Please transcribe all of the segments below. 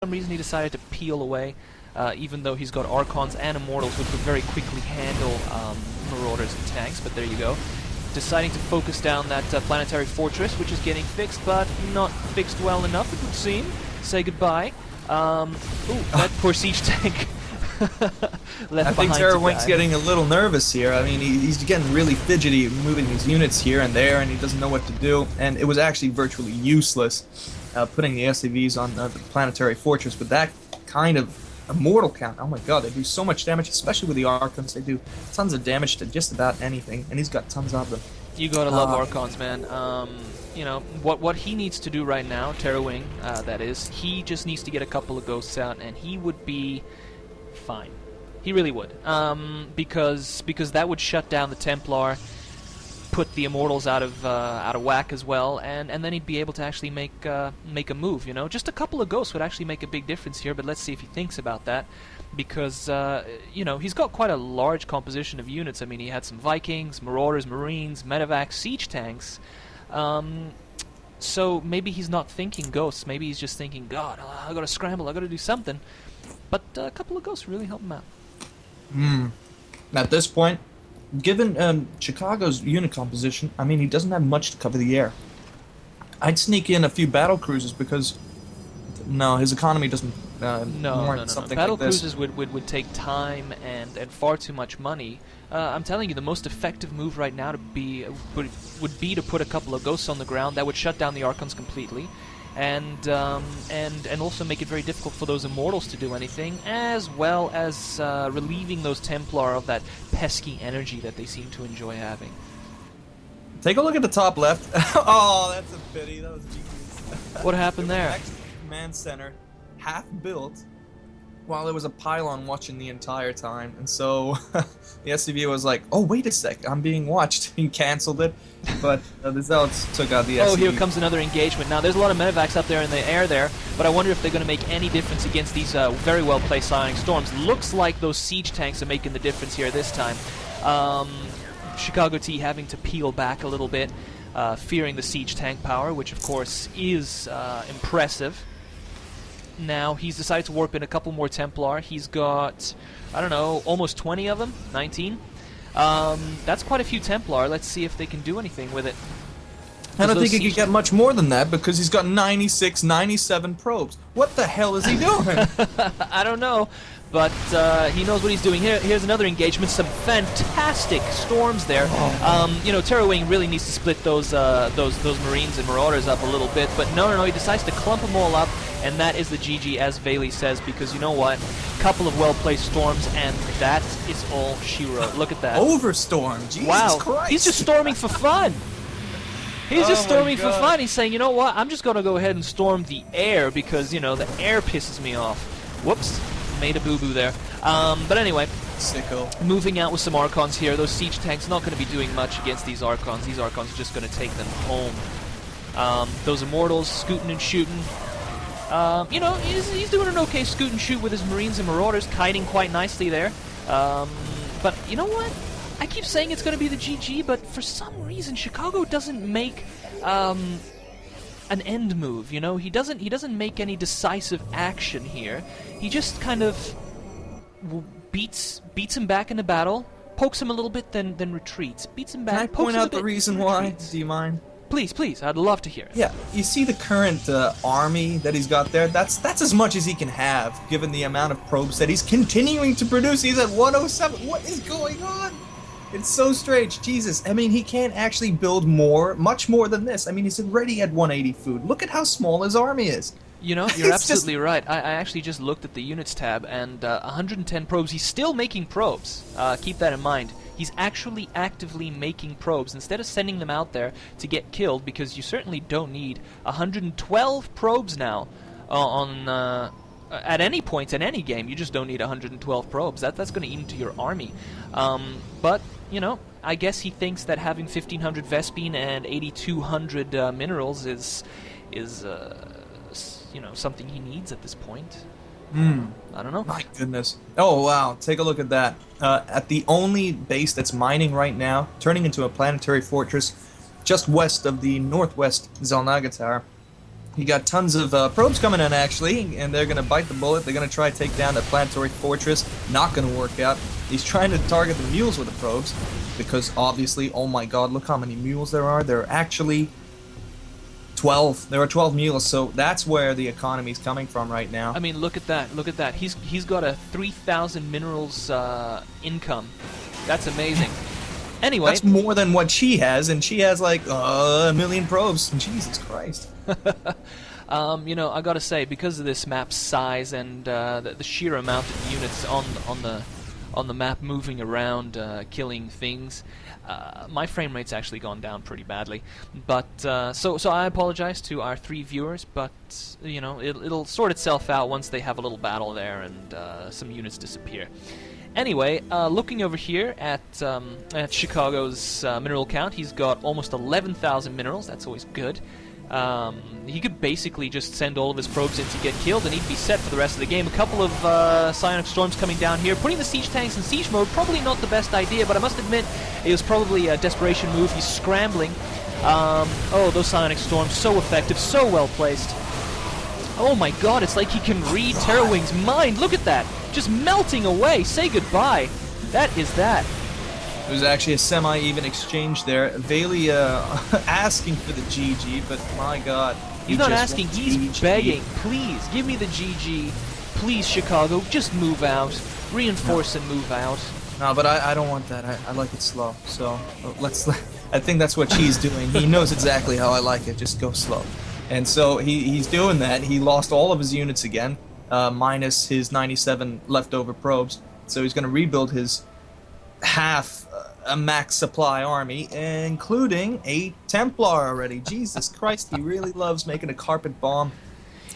some reason he decided to peel away, even though he's got Archons and Immortals, which would very quickly handle Marauders and tanks, but there you go. Deciding to focus down that planetary fortress, which is getting fixed, but not fixed well enough, it would seem. Say goodbye. Ooh, that poor siege tank. Left I think TerrorWing's getting a little nervous here. I mean, he's getting really fidgety, moving these units here and there, and he doesn't know what to do. And it was actually virtually useless putting the SCVs on the planetary fortress with that kind of immortal count. Oh my god, they do so much damage, especially with the Archons. They do tons of damage to just about anything, and he's got tons of them. You gotta love Archons, man. You know, what he needs to do right now, TerrorWing, that is, he just needs to get a couple of ghosts out, and he would be fine. He really would. Because that would shut down the Templar, put the Immortals out of whack as well, and then he'd be able to actually make a move. You know, just a couple of ghosts would actually make a big difference here. But let's see if he thinks about that, because you know, he's got quite a large composition of units. I mean, he had some Vikings, Marauders, Marines, Medevacs, siege tanks. So maybe he's not thinking ghosts. Maybe he's just thinking, God, I gotta scramble. I gotta do something. But a couple of ghosts really help him out. At this point, given Chicago's unit composition, I mean, he doesn't have much to cover the air. I'd sneak in a few battle cruisers because, no, his economy doesn't warrant something Battle like this. cruisers would take time and far too much money. I'm telling you, the most effective move right now would be to put a couple of ghosts on the ground. That would shut down the Archons completely. And also make it very difficult for those Immortals to do anything, as well as relieving those Templar of that pesky energy that they seem to enjoy having. Take a look at the top left. Oh, that's a pity. That was genius. What happened there? Next command center, half built, while there was a pylon watching the entire time, and so the SCV was like, "Oh, wait a sec, I'm being watched," and canceled it. But the Zealots took out the SCV. Oh, here comes another engagement. Now, there's a lot of Medevacs up there in the air there, but I wonder if they're going to make any difference against these very well-placed Psionic Storms. Looks like those siege tanks are making the difference here this time. ChicagoT having to peel back a little bit, fearing the siege tank power, which, of course, is impressive. Now, he's decided to warp in a couple more Templar. He's got, I don't know, almost 20 of them, 19. That's quite a few Templar. Let's see if they can do anything with it. I don't think he could get much more than that because he's got 96, 97 probes. What the hell is he doing? I don't know, but he knows what he's doing. Here's another engagement. Some fantastic storms there. You know, TerrorWing really needs to split those Marines and Marauders up a little bit, but no, he decides to clump them all up, and that is the GG, as Bailey says, because you know what? Couple of well-placed storms, and that is all she wrote. Look at that. Overstorm. Jesus Christ. He's just storming for fun. He's just storming for fun. He's saying, you know what? I'm just going to go ahead and storm the air because, you know, the air pisses me off. Whoops. Made a boo-boo there. But anyway, Sicko. Moving out with some Archons here. Those siege tanks not going to be doing much against these Archons. These Archons are just going to take them home. Those Immortals scooting and shooting. You know, he's doing an okay scoot and shoot with his Marines and Marauders, kiting quite nicely there. But you know what? I keep saying it's going to be the GG, but for some reason Chicago doesn't make an end move. You know, he doesn't make any decisive action here. He just kind of beats him back in the battle, pokes him a little bit, then retreats. Beats him back. Can I pokes point him a out the bit, reason why? retreats. Do you mind? Please, I'd love to hear it. Yeah, you see the current army that he's got there? That's as much as he can have, given the amount of probes that he's continuing to produce. He's at 107. What is going on? It's so strange. Jesus. I mean, he can't actually build much more than this. I mean, he's already at 180 food. Look at how small his army is. You know, you're absolutely right. I actually just looked at the units tab, and 110 probes. He's still making probes. Keep that in mind. He's actually actively making probes instead of sending them out there to get killed, because you certainly don't need 112 probes now at any point in any game. You just don't need 112 probes. That's going to eat into your army. But, you know, I guess he thinks that having 1,500 Vespene and 8,200 minerals is you know, something he needs at this point. I don't know. My goodness. Oh, wow. Take a look at that. At the only base that's mining right now, turning into a planetary fortress just west of the northwest Xel'Naga Tower, You got tons of probes coming in, actually, and they're going to bite the bullet. They're going to try to take down that planetary fortress. Not going to work out. He's trying to target the mules with the probes, because obviously, oh my god, look how many mules there are. There are actually 12. There are 12 mules, so that's where the economy is coming from right now. I mean, look at that. Look at that. He's got a 3,000 minerals income. That's amazing. Anyway, that's more than what she has, and she has like a million probes. Jesus Christ. you know, I gotta say, because of this map's size and the sheer amount of units on the map moving around, killing things, my frame rate's actually gone down pretty badly. But so I apologize to our 3 viewers, but you know, it'll sort itself out once they have a little battle there and some units disappear. Anyway, looking over here at Chicago's mineral count, he's got almost 11,000 minerals. That's always good. He could basically just send all of his probes in to get killed, and he'd be set for the rest of the game. A couple of psionic storms coming down here. Putting the siege tanks in siege mode, probably not the best idea, but I must admit, it was probably a desperation move. He's scrambling. Oh, those psionic storms, so effective, so well placed. Oh my god, it's like he can read TerrorWing's mind. Look at that. Just melting away. Say goodbye. That is that. It was actually a semi-even exchange there. Bailey asking for the GG, but my god. He's not asking, he's begging. Please, give me the GG. Please, Chicago, just move out. Reinforce and move out. No, but I don't want that. I like it slow. So let's. I think that's what she's doing. He knows exactly how I like it. Just go slow. And so he's doing that. He lost all of his units again, minus his 97 leftover probes. So he's going to rebuild his half a max supply army, including a Templar already. Jesus Christ, he really loves making a carpet bomb.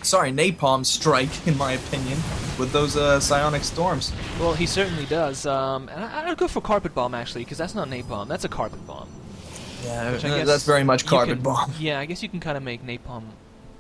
Sorry, napalm strike, in my opinion, with those psionic storms. Well, he certainly does. And I'd go for carpet bomb, actually, because that's not napalm. That's a carpet bomb. Yeah, that's very much carpet bomb. Yeah, I guess you can kind of make napalm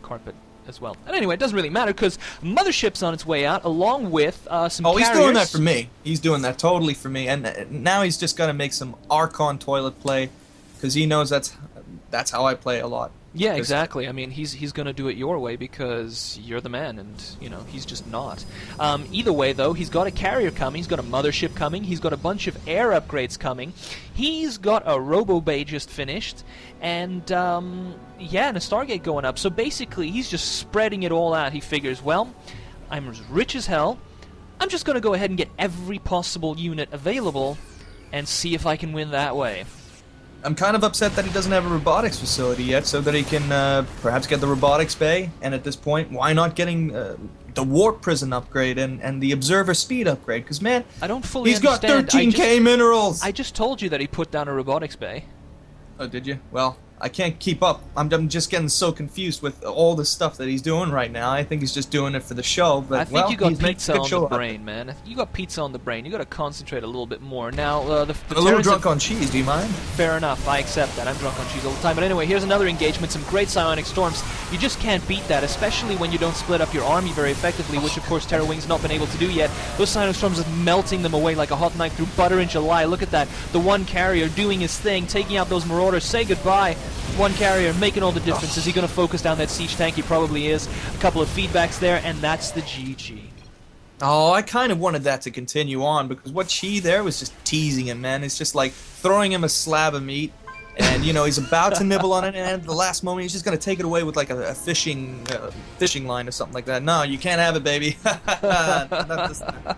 carpet as well. And anyway, it doesn't really matter, because Mothership's on its way out, along with some carriers. He's doing that for me. He's doing that totally for me. And now he's just got to make some Archon toilet play, because he knows that's how I play a lot. Yeah, exactly. I mean, he's going to do it your way because you're the man, and, you know, he's just not. Either way, though, he's got a carrier coming, he's got a mothership coming, he's got a bunch of air upgrades coming, he's got a robo-bay just finished, and, yeah, and a Stargate going up. So basically, he's just spreading it all out. He figures, well, I'm as rich as hell, I'm just going to go ahead and get every possible unit available and see if I can win that way. I'm kind of upset that he doesn't have a robotics facility yet, so that he can perhaps get the robotics bay. And at this point, why not getting the warp prison upgrade and the observer speed upgrade? Because man, I don't fully he's understand. got 13k minerals. I just told you that he put down a robotics bay. Oh, did you? Well, I can't keep up. I'm just getting so confused with all the stuff that he's doing right now. I think he's just doing it for the show. But I think you got pizza on the up. brain, man. You got pizza on the brain. You got to concentrate a little bit more. Now, the a little drunk on cheese. Do you mind? Fair enough. I accept that. I'm drunk on cheese all the time. But anyway, here's another engagement. Some great psionic storms. You just can't beat that, especially when you don't split up your army very effectively, which of course TerrorWing's not been able to do yet. Those psionic storms are melting them away like a hot knife through butter in July. Look at that. The one carrier doing his thing, taking out those marauders. Say goodbye. One carrier making all the difference. Is he going to focus down that siege tank? He probably is. A couple of feedbacks there, and that's the GG. Oh, I kind of wanted that to continue on, because what she there was just teasing him, man. It's just like throwing him a slab of meat, and you know he's about to nibble on it, and at the last moment he's just going to take it away with like a fishing line or something like that. No, you can't have it, baby. Not this time.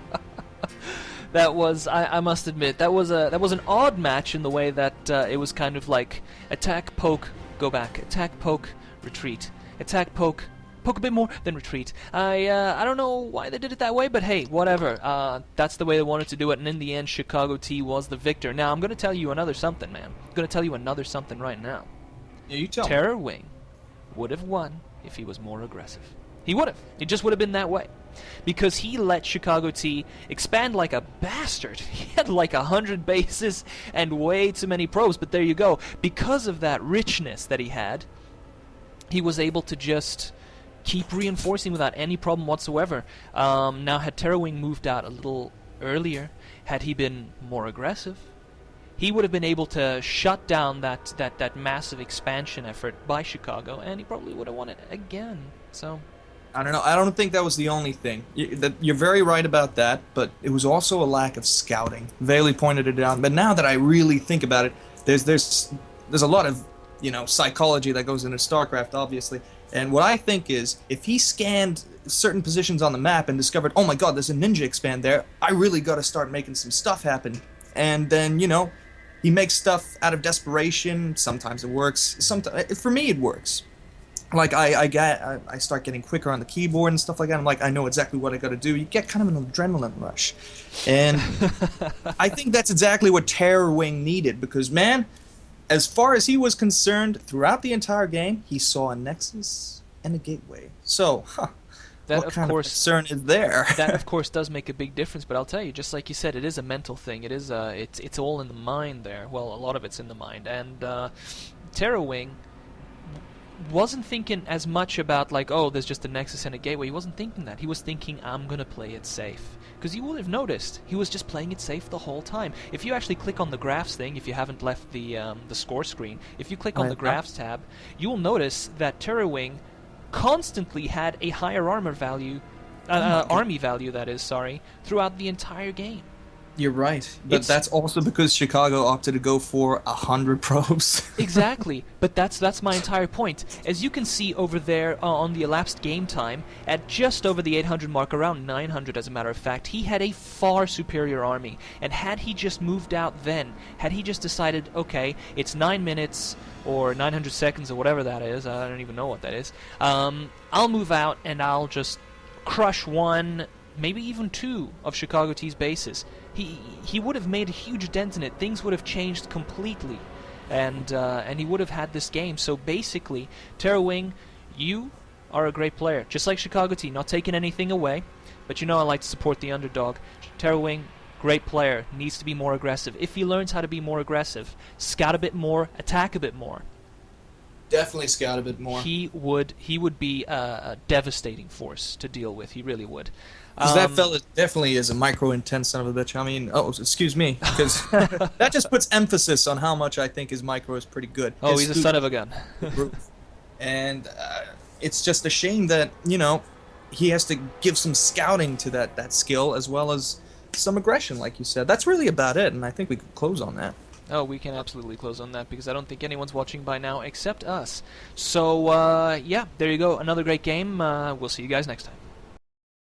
That was, I must admit, that was an odd match in the way that it was kind of like attack, poke, go back, attack, poke, retreat, attack, poke a bit more, then retreat. I don't know why they did it that way, but hey, whatever. That's the way they wanted to do it, and in the end, ChicagoT was the victor. Now, I'm going to tell you another something, man. I'm going to tell you another something right now. Yeah, you tell me. TerrorWing would have won if he was more aggressive. He would have. It just would have been that way. Because he let ChicagoT expand like a bastard. He had like 100 bases and way too many probes, but there you go. Because of that richness that he had, he was able to just keep reinforcing without any problem whatsoever. Now, had TerrorWing moved out a little earlier, had he been more aggressive, he would have been able to shut down that massive expansion effort by Chicago, and he probably would have won it again. So I don't know. I don't think that was the only thing. You're very right about that, but it was also a lack of scouting. Bailey pointed it out. But now that I really think about it, there's a lot of psychology that goes into StarCraft, obviously. And what I think is, if he scanned certain positions on the map and discovered, oh my God, there's a ninja expand there, I really got to start making some stuff happen. And then he makes stuff out of desperation. Sometimes it works. Sometimes for me it works. Like I start getting quicker on the keyboard and stuff like that. I'm like, I know exactly what I got to do. You get kind of an adrenaline rush, and I think that's exactly what TerrorWing needed. Because man, as far as he was concerned, throughout the entire game, he saw a nexus and a gateway. So, that what kind of concern is there? That of course does make a big difference. But I'll tell you, just like you said, it is a mental thing. It is it's all in the mind there. Well, a lot of it's in the mind, and TerrorWing wasn't thinking as much about like, oh, there's just a nexus and a gateway. He wasn't thinking that. He was thinking, I'm gonna play it safe. Because you will have noticed he was just playing it safe the whole time. If you actually click on the graphs thing, if you haven't left the score screen, if you click on the graphs tab, you will notice that TerrorWing constantly had a higher armor value, army value that is, throughout the entire game. You're right, but that's also because Chicago opted to go for 100 probes. Exactly, but that's my entire point. As you can see over there on the elapsed game time, at just over the 800 mark, around 900 as a matter of fact, he had a far superior army. And had he just moved out then, had he just decided, okay, it's 9 minutes or 900 seconds or whatever that is, I don't even know what that is, I'll move out and I'll just crush one, maybe even two of ChicagoT's bases. He would have made a huge dent in it. Things would have changed completely, and he would have had this game. So basically, TerrorWing, you are a great player, just like ChicagoT. Not taking anything away, but I like to support the underdog. TerrorWing, great player, needs to be more aggressive. If he learns how to be more aggressive, scout a bit more, attack a bit more, Definitely scout a bit more. he would be a devastating force to deal with. He really would. Because that fella definitely is a micro-intense son of a bitch. I mean, excuse me, because that just puts emphasis on how much I think his micro is pretty good. Oh, he's a son of a gun. And it's just a shame that, he has to give some scouting to that skill as well as some aggression, like you said. That's really about it, and I think we could close on that. Oh, we can absolutely close on that because I don't think anyone's watching by now except us. So, yeah, there you go. Another great game. We'll see you guys next time.